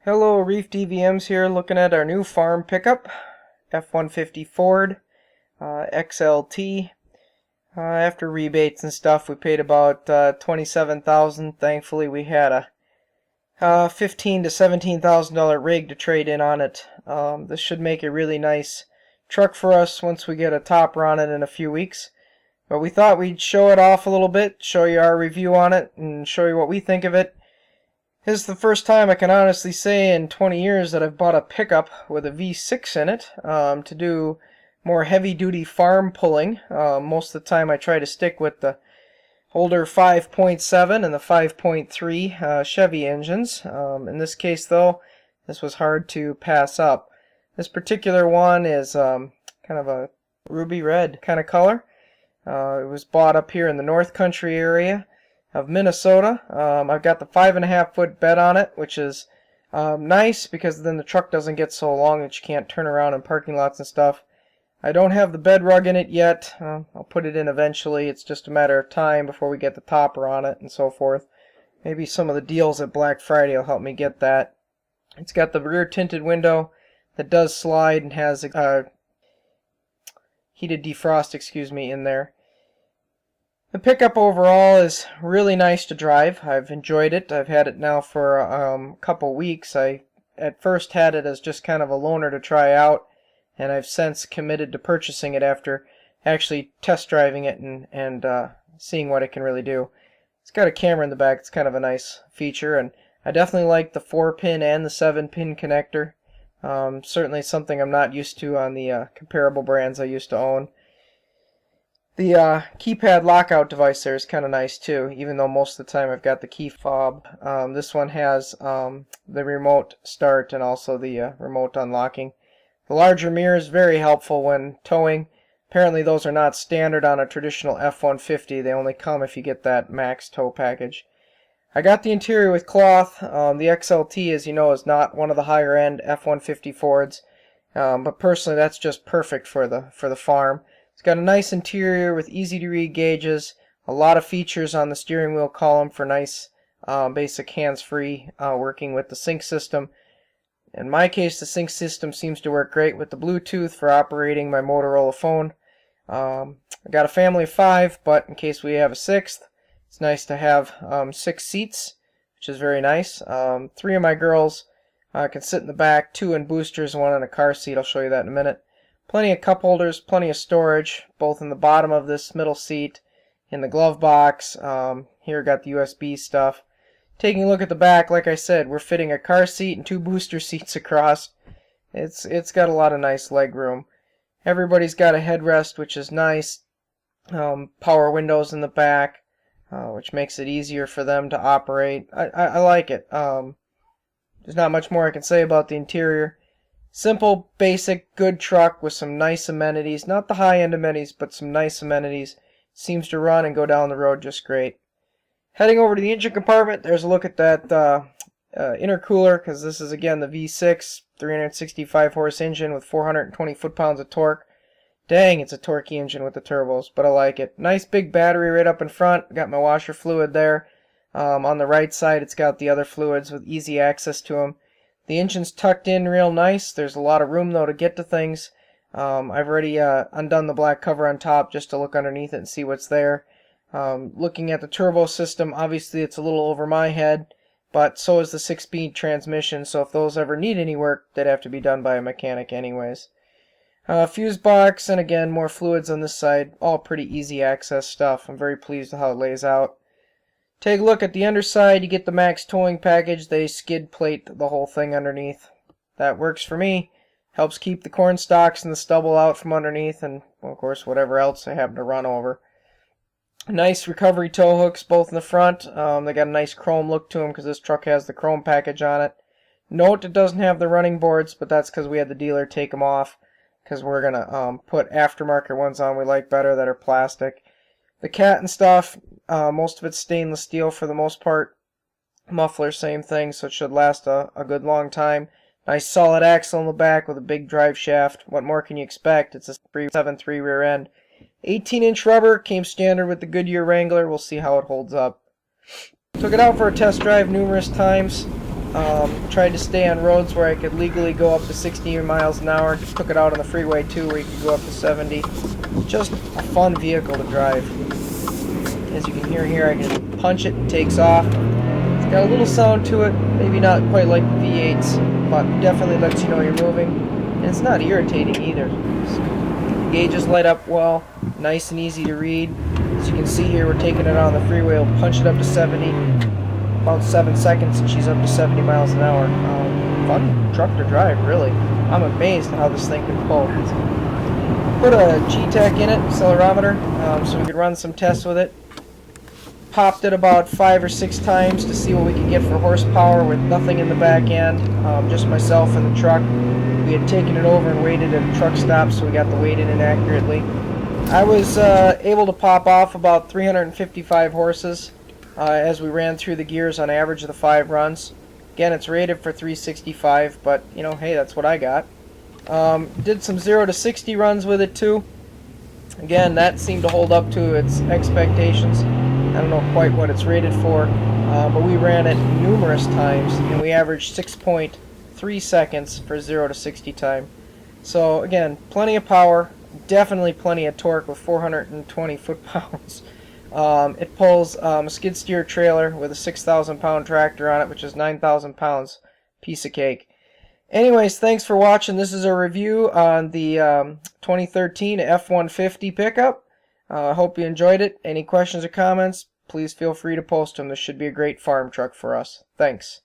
Hello, Reef DVMs here, looking at our new farm pickup, F150 Ford, XLT. After rebates and stuff, we paid about $27,000. Thankfully, we had a $15,000 to $17,000 rig to trade in on it. This should make a really nice truck for us once we get a topper on it in a few weeks. But we thought we'd show it off a little bit, show you our review on it, and show you what we think of it. This is the first time I can honestly say in 20 years that I've bought a pickup with a V6 in it to do more heavy-duty farm pulling. Most of the time I try to stick with the older 5.7 and the 5.3 Chevy engines. In this case, though, this was hard to pass up. This particular one is kind of a ruby red kind of color. It was bought up here in the North Country area of Minnesota. I've got the 5.5-foot bed on it, which is nice because then the truck doesn't get so long that you can't turn around in parking lots and stuff. I don't have the bed rug in it yet. I'll put it in eventually. It's just a matter of time before we get the topper on it and so forth. Maybe some of the deals at Black Friday will help me get that. It's got the rear tinted window that does slide and has a heated defrost, in there. The pickup overall is really nice to drive. I've enjoyed it. I've had it now for a couple weeks. I at first had it as just kind of a loaner to try out, and I've since committed to purchasing it after actually test driving it and seeing what it can really do. It's got a camera in the back. It's kind of a nice feature, and I definitely like the 4-pin and the 7-pin connector. Certainly something I'm not used to on the comparable brands I used to own. The keypad lockout device there is kind of nice too, even though most of the time I've got the key fob. This one has the remote start and also the remote unlocking. The larger mirror is very helpful when towing. Apparently those are not standard on a traditional F150. They only come if you get that max tow package. I got the interior with cloth. The XLT, as you know, is not one of the higher end F150 Fords, but personally that's just perfect for the farm. It's got a nice interior with easy to read gauges, a lot of features on the steering wheel column for nice basic hands-free working with the sync system. In my case, the sync system seems to work great with the Bluetooth for operating my Motorola phone. I got a family of 5, but in case we have a 6th, it's nice to have 6 seats, which is very nice. 3 of my girls can sit in the back, 2 in boosters, 1 in a car seat. I'll show you that in a minute. Plenty of cup holders, plenty of storage, both in the bottom of this middle seat, in the glove box. Here got the USB stuff. Taking a look at the back, like I said, we're fitting a car seat and 2 booster seats across. It's got a lot of nice leg room. Everybody's got a headrest, which is nice. Power windows in the back, which makes it easier for them to operate. I like it. There's not much more I can say about the interior. Simple, basic, good truck with some nice amenities. Not the high-end amenities, but some nice amenities. Seems to run and go down the road just great. Heading over to the engine compartment, there's a look at that intercooler, because this is, again, the V6 365-horse engine with 420 foot-pounds of torque. Dang, it's a torquey engine with the turbos, but I like it. Nice big battery right up in front. Got my washer fluid there. On the right side, it's got the other fluids with easy access to them. The engine's tucked in real nice. There's a lot of room, though, to get to things. I've already undone the black cover on top just to look underneath it and see what's there. Looking at the turbo system, obviously it's a little over my head, but so is the 6-speed transmission, so if those ever need any work, they'd have to be done by a mechanic anyways. Fuse box, and again, more fluids on this side. All pretty easy access stuff. I'm very pleased with how it lays out. Take a look at the underside. You get the max towing package. They skid plate the whole thing underneath. That works for me. Helps keep the corn stalks and the stubble out from underneath, and well, of course whatever else I happen to run over. Nice recovery tow hooks both in the front. They got a nice chrome look to them because this truck has the chrome package on it. Note it doesn't have the running boards, but that's because we had the dealer take them off because we're going to put aftermarket ones on we like better that are plastic. The cat and stuff, most of it's stainless steel for the most part. Muffler, same thing, so it should last a good long time. Nice solid axle in the back with a big drive shaft. What more can you expect? It's a 3.73 rear end. 18-inch rubber, came standard with the Goodyear Wrangler. We'll see how it holds up. Took it out for a test drive numerous times. Tried to stay on roads where I could legally go up to 60 miles an hour. Took it out on the freeway too, where you could go up to 70. Just a fun vehicle to drive. As you can hear here, I can punch it, it takes off. It's got a little sound to it, maybe not quite like the V8s, but definitely lets you know you're moving. And it's not irritating either. The gauges light up well, nice and easy to read. As you can see here, we're taking it on the freeway. We'll punch it up to 70, about 7 seconds, and she's up to 70 miles an hour. Fun truck to drive, really. I'm amazed at how this thing can pull. Put a G-Tech in it, accelerometer, so we could run some tests with it. Popped it about 5 or 6 times to see what we could get for horsepower with nothing in the back end, just myself and the truck. We had taken it over and waited at a truck stop, so we got the weight in it accurately. I was able to pop off about 355 horses as we ran through the gears on average of the 5 runs. Again, it's rated for 365, but you know, hey, that's what I got. Did some 0 to 60 runs with it too. Again, that seemed to hold up to its expectations. I don't know quite what it's rated for, but we ran it numerous times, and we averaged 6.3 seconds for 0 to 60 time. So again, plenty of power, definitely plenty of torque with 420 foot-pounds. It pulls a skid steer trailer with a 6,000 pound tractor on it, which is 9,000 pounds. Piece of cake. Anyways, thanks for watching. This is a review on the 2013 F150 pickup. I hope you enjoyed it. Any questions or comments, please feel free to post them. This should be a great farm truck for us. Thanks.